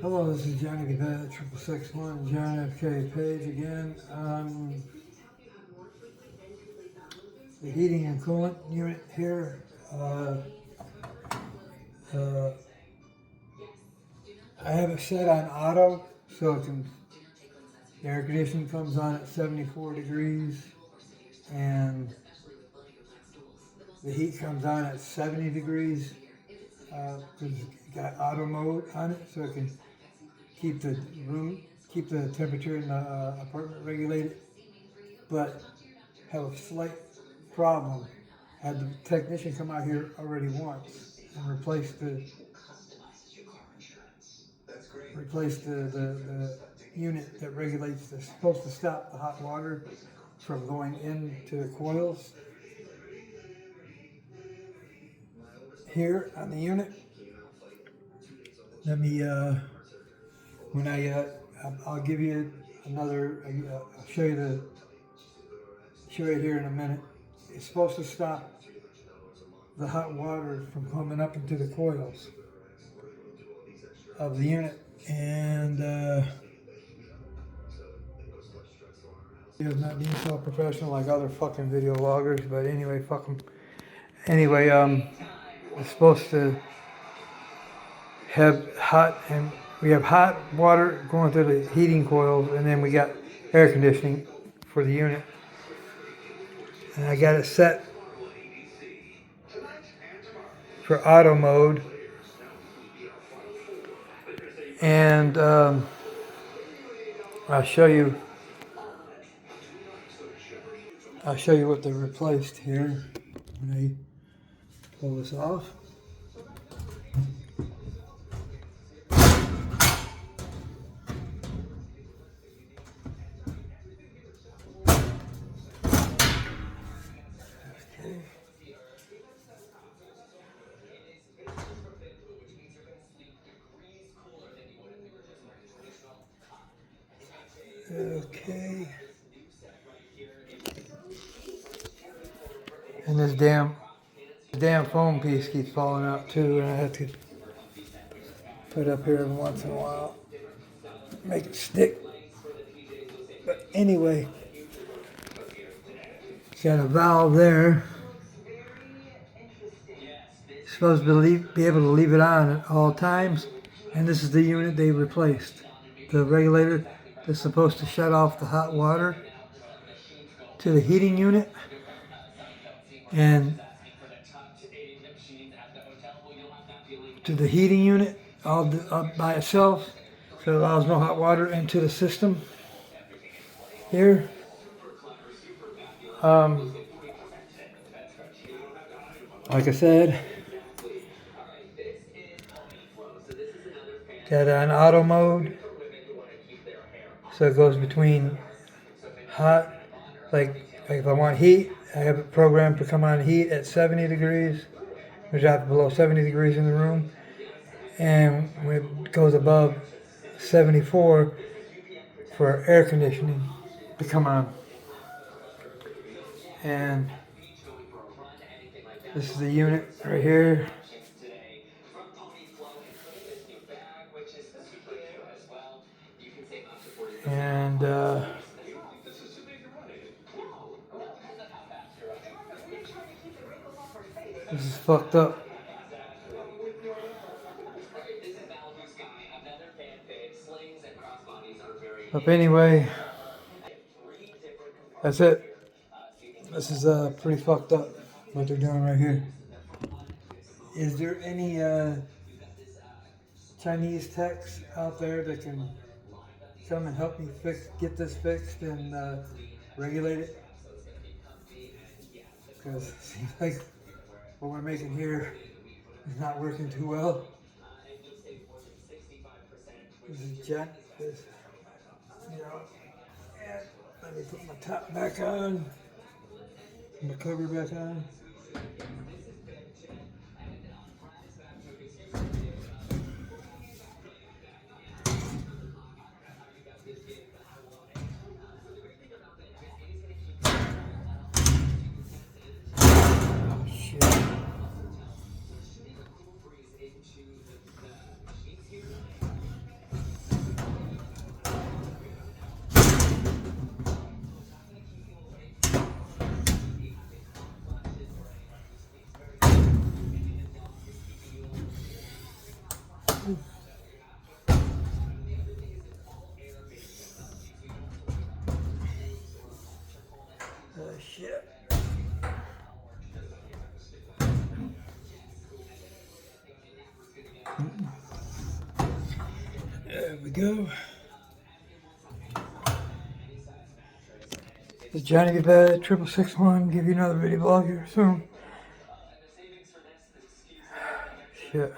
Hello, this is Johnny Cadet, 6661 John F. K. Page again. The heating and coolant unit here. I have it set on auto, so the air conditioning comes on at 74 degrees, and the heat comes on at 70 degrees, because it got auto mode on it, so it can keep the temperature in the apartment regulated. But have a slight problem. Had the technician come out here already once and replace the unit that regulates supposed to stop the hot water from going into the coils here on the unit. Let me when I'll give you another. I'll show you here in a minute. It's supposed to stop the hot water from coming up into the coils of the unit, and not being so professional like other fucking video loggers, but anyway, fuck them. Anyway, it's supposed to have we have hot water going through the heating coils, and then we got air conditioning for the unit. And I got it set for auto mode, and I'll show you what they replaced here when I pull this off. Okay. And this damn foam piece keeps falling out too, and I have to put it up here every once in a while, make it stick. But anyway, got a valve there. Supposed to be able to leave it on at all times, and this is the unit they replaced. The regulator that's supposed to shut off the hot water to the heating unit, and to the heating unit all by itself, so it allows no hot water into the system here. Like I said, got it on auto mode, so it goes between hot, like if I want heat, I have it programmed to come on heat at 70 degrees, which is below 70 degrees in the room, and when it goes above 74 for air conditioning to come on. And this is the unit right here. And this is fucked up. But anyway, that's it. This is pretty fucked up what they're doing right here. Is there any Chinese techs out there that can come and help me get this fixed and regulate it? Because it seems like what we're making here is not working too well. This is Jet. Let me put my top back on, my cover back on. shit. There we go. This is Johnny B. Bad, 6661. Give you another video vlog here soon. Shit.